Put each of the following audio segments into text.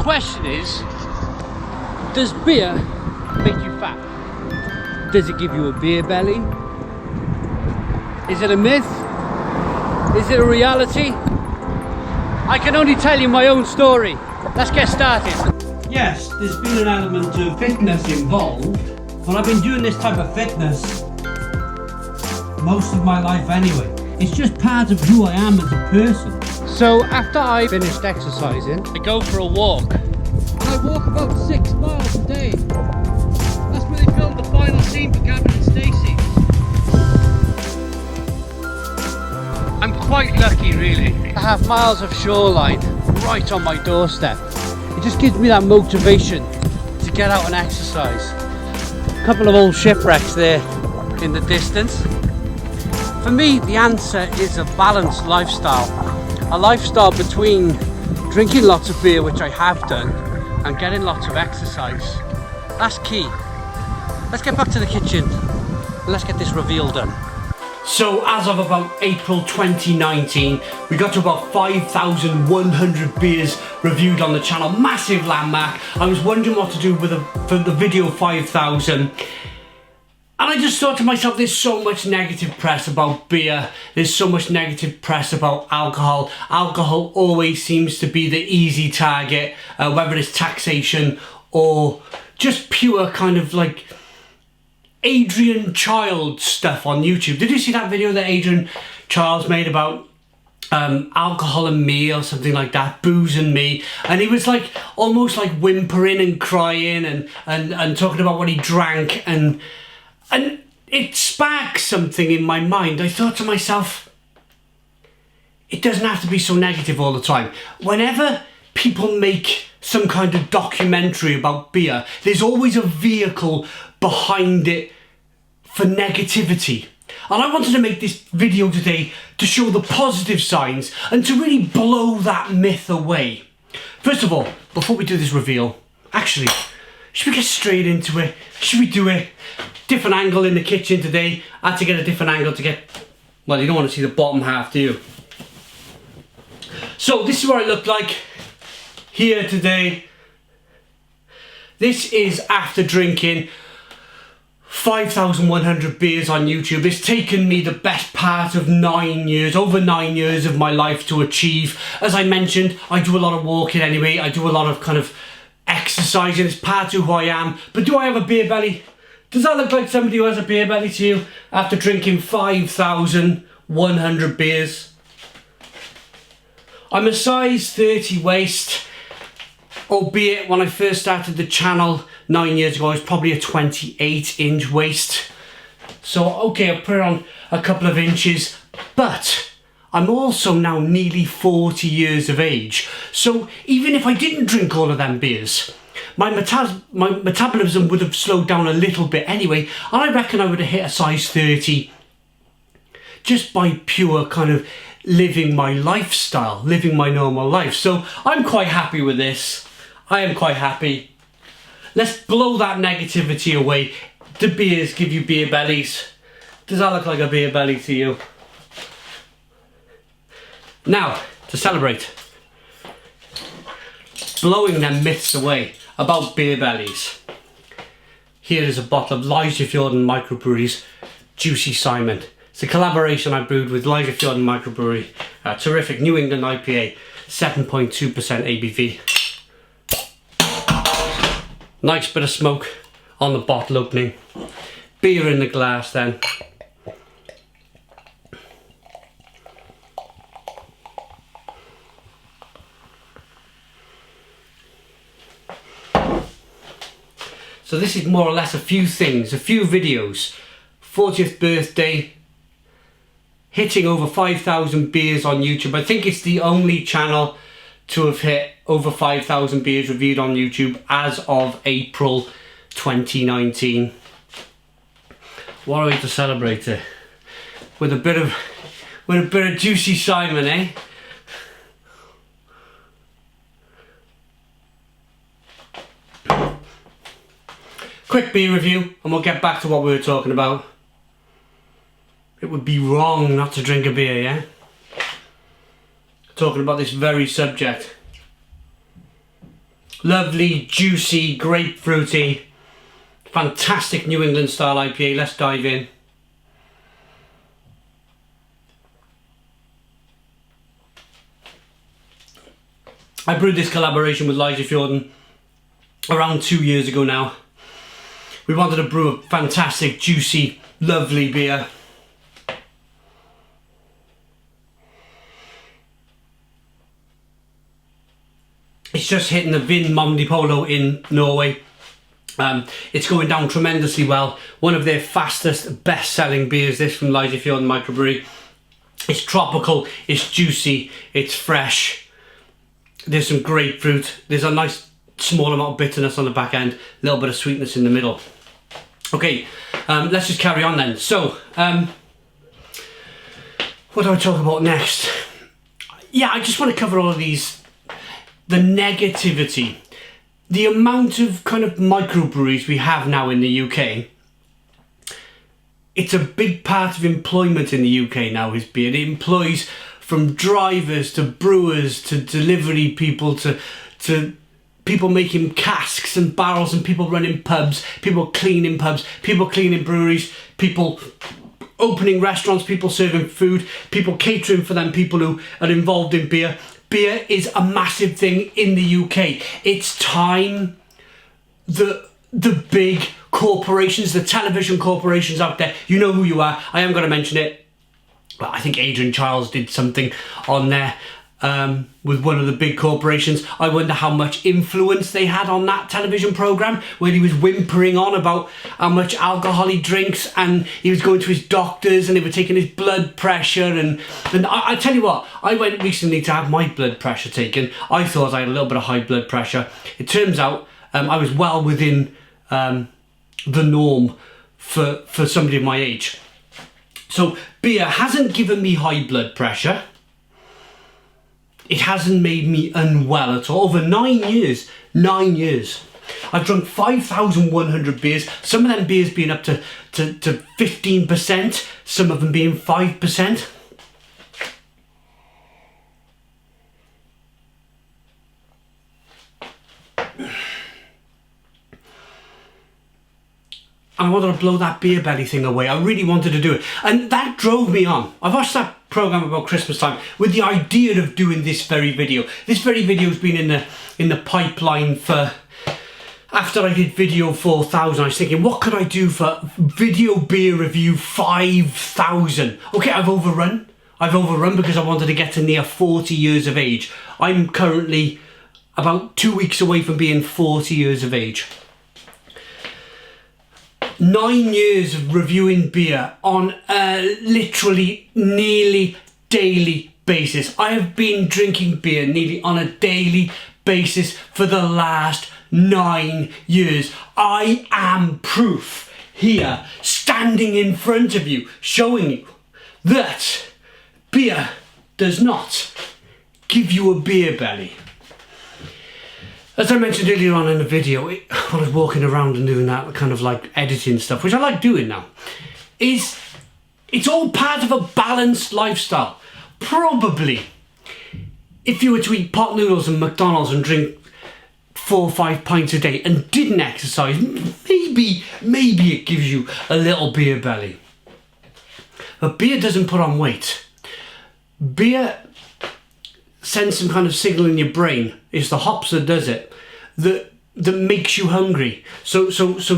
question is, does beer make you fat? Does it give you a beer belly? Is it a myth? Is it a reality? I can only tell you my own story. Let's get started. Yes, there's been an element of fitness involved, but I've been doing this type of fitness most of my life anyway. It's just part of who I am as a person. So after I finished exercising, I go for a walk. And I walk about 6 miles a day. That's where they filmed the final scene for Gavin and Stacey. I'm quite lucky really. I have miles of shoreline right on my doorstep. It just gives me that motivation to get out and exercise. A couple of old shipwrecks there in the distance. For me, the answer is a balanced lifestyle. A lifestyle between drinking lots of beer, which I have done, and getting lots of exercise. That's key. Let's get back to the kitchen and let's get this reveal done. So as of about April 2019, we got to about 5,100 beers reviewed on the channel. Massive landmark. I was wondering what to do with for the video 5,000. And I just thought to myself, there's so much negative press about beer. There's so much negative press about alcohol. Alcohol always seems to be the easy target, whether it's taxation or just pure kind of like Adrian Child stuff on YouTube. Did you see that video that Adrian Childs made about alcohol and me or something like that, booze and me? And he was like almost like whimpering and crying and talking about what he drank, and it sparked something in my mind. I thought to myself, it doesn't have to be so negative all the time. Whenever people make some kind of documentary about beer, there's always a vehicle behind it for negativity. And I wanted to make this video today to show the positive signs and to really blow that myth away. First of all, before we do this reveal, actually, should we get straight into it? Should we do it? Different angle in the kitchen today. I had to get a different angle to get, well, you don't want to see the bottom half, do you? So this is what I look like here today. This is after drinking 5,100 beers on YouTube. It's taken me the best part of 9 years, over 9 years of my life to achieve. As I mentioned, I do a lot of walking anyway. I do a lot of kind of exercising. It's part of who I am. But do I have a beer belly? Does that look like somebody who has a beer belly to you after drinking 5,100 beers? I'm a size 30 waist, albeit when I first started the channel 9 years ago, I was probably a 28-inch waist. So, okay, I'll put on a couple of inches, but I'm also now nearly 40 years of age. So even if I didn't drink all of them beers, my metabolism would have slowed down a little bit anyway, and I reckon I would have hit a size 30 just by pure kind of living my lifestyle, living my normal life. So I'm quite happy with this. I am quite happy. Let's blow that negativity away. Do beers give you beer bellies? Does that look like a beer belly to you? Now, to celebrate, blowing them myths away about beer bellies. Here is a bottle of Lysefjorden Microbrewery's Juicy Simon. It's a collaboration I brewed with Lysefjorden Microbrewery. A terrific New England IPA, 7.2% ABV. Nice bit of smoke on the bottle opening. Beer in the glass then. So this is more or less a few things, a few videos. 40th birthday, hitting over 5,000 beers on YouTube. I think it's the only channel to have hit over 5,000 beers reviewed on YouTube as of April 2019. What are we to celebrate it? With a bit of Juicy Simon, eh? Quick beer review and we'll get back to what we were talking about. It would be wrong not to drink a beer, yeah? Talking about this very subject. Lovely, juicy, grapefruity, fantastic New England style IPA. Let's dive in. I brewed this collaboration with Lysefjorden around 2 years ago now. We wanted to brew a fantastic, juicy, lovely beer. It's just hitting the Vinmonopolet in Norway. It's going down tremendously well. One of their fastest, best-selling beers, this from Lysefjorden Microbrewery. It's tropical, it's juicy, it's fresh. There's some grapefruit. There's a nice small amount of bitterness on the back end, a little bit of sweetness in the middle. Okay, let's just carry on then. So, what do I talk about next? Yeah, I just want to cover all of these. The negativity, the amount of kind of microbreweries we have now in the UK. It's a big part of employment in the UK now, is beer. It employs from drivers to brewers to delivery people to people making casks and barrels and people running pubs, people cleaning breweries, people opening restaurants, people serving food, people catering for them, people who are involved in beer. Beer is a massive thing in the UK. It's time the big corporations, the television corporations out there, you know who you are, I am going to mention it. I think Adrian Chiles did something on there with one of the big corporations. I wonder how much influence they had on that television programme where he was whimpering on about how much alcohol he drinks, and he was going to his doctors and they were taking his blood pressure, and I tell you what, I went recently to have my blood pressure taken. I thought I had a little bit of high blood pressure. It turns out I was well within the norm for somebody of my age. So beer hasn't given me high blood pressure. It hasn't made me unwell at all. Over 9 years, I've drunk 5,100 beers. Some of them beers being up to 15%, some of them being 5%. I wanted to blow that beer belly thing away. I really wanted to do it. And that drove me on. I watched that programme about Christmas time with the idea of doing this very video. This very video has been in the pipeline for... After I did video 4,000, I was thinking, what could I do for video beer review 5,000? Okay, I've overrun because I wanted to get to near 40 years of age. I'm currently about 2 weeks away from being 40 years of age. 9 years of reviewing beer on a literally nearly daily basis. I have been drinking beer nearly on a daily basis for the last 9 years. I am proof here, standing in front of you, showing you that beer does not give you a beer belly. As I mentioned earlier on in the video, when I was walking around and doing that kind of like editing stuff, which I like doing now, it's all part of a balanced lifestyle. Probably, if you were to eat pot noodles and McDonald's and drink 4 or 5 pints a day and didn't exercise, maybe it gives you a little beer belly. But beer doesn't put on weight. Beer sends some kind of signal in your brain. It's the hops that does it, that makes you hungry. So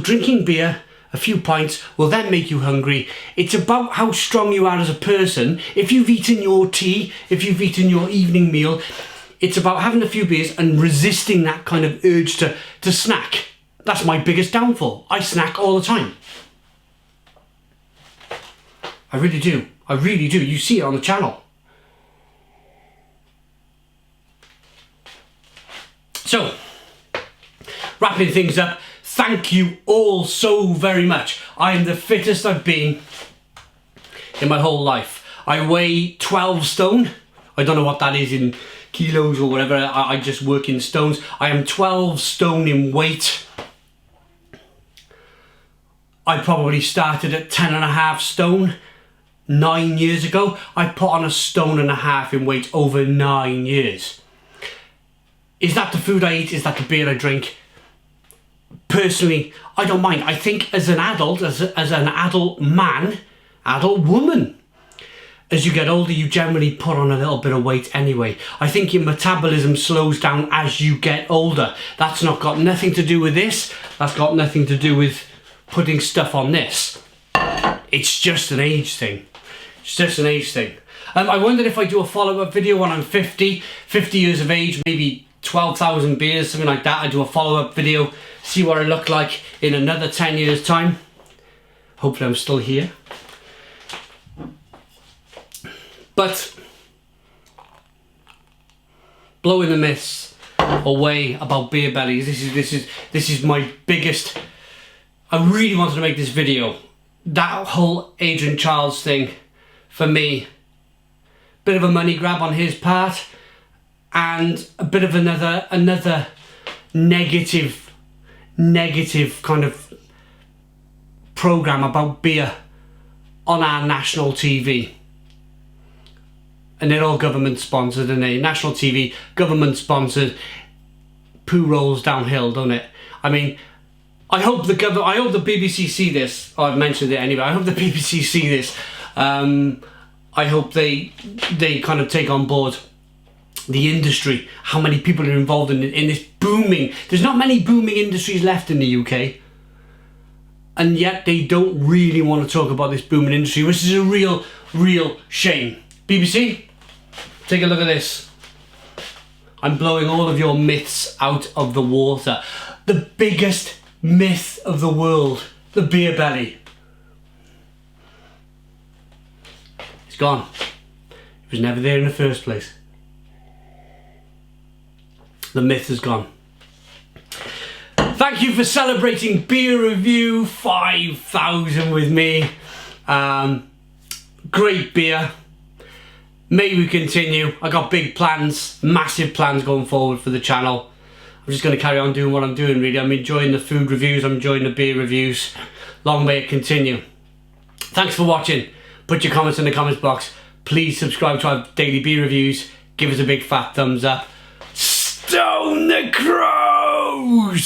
drinking beer, a few pints, will then make you hungry. It's about how strong you are as a person. If you've eaten your tea, if you've eaten your evening meal, it's about having a few beers and resisting that kind of urge to snack. That's my biggest downfall. I snack all the time. I really do. You see it on the channel. So, wrapping things up, thank you all so very much. I am the fittest I've been in my whole life. I weigh 12 stone. I don't know what that is in kilos or whatever. I just work in stones. I am 12 stone in weight. I probably started at 10.5 stone 9 years ago. I put on 1.5 stone in weight over 9 years. Is that the food I eat? Is that the beer I drink? Personally, I don't mind. I think as an adult, as an adult man, adult woman, as you get older, you generally put on a little bit of weight anyway. I think your metabolism slows down as you get older. That's not got nothing to do with this. That's got nothing to do with putting stuff on this. It's just an age thing. It's just an age thing. I wondered if I do a follow-up video when I'm 50 years of age, maybe 12,000 beers, something like that. I do a follow-up video, see what I look like in another 10 years time. Hopefully I'm still here. But blowing the myths away about beer bellies. This is my biggest. I really wanted to make this video. That whole Adrian Chiles thing, for me, bit of a money grab on his part, and a bit of another negative kind of program about beer on our national TV. And they're all government sponsored, and they national TV, government sponsored. Poo rolls downhill, don't it? I mean, I hope the BBC see this. Oh, I've mentioned it anyway. I hope the BBC see this. I hope they kind of take on board the industry. How many people are involved in this booming? There's not many booming industries left in the UK, and yet they don't really want to talk about this booming industry, which is a real shame. BBC, take a look at this. I'm blowing all of your myths out of the water. The biggest myth of the world, the beer belly. It's gone. It was never there in the first place. The myth is gone. Thank you for celebrating Beer Review 5000 with me. Great beer. May we continue. I got big plans, massive plans going forward for the channel. I'm just going to carry on doing what I'm doing, really. I'm enjoying the food reviews, I'm enjoying the beer reviews. Long may it continue. Thanks for watching. Put your comments in the comments box. Please subscribe to our daily beer reviews. Give us a big fat thumbs up. Stone the Crows!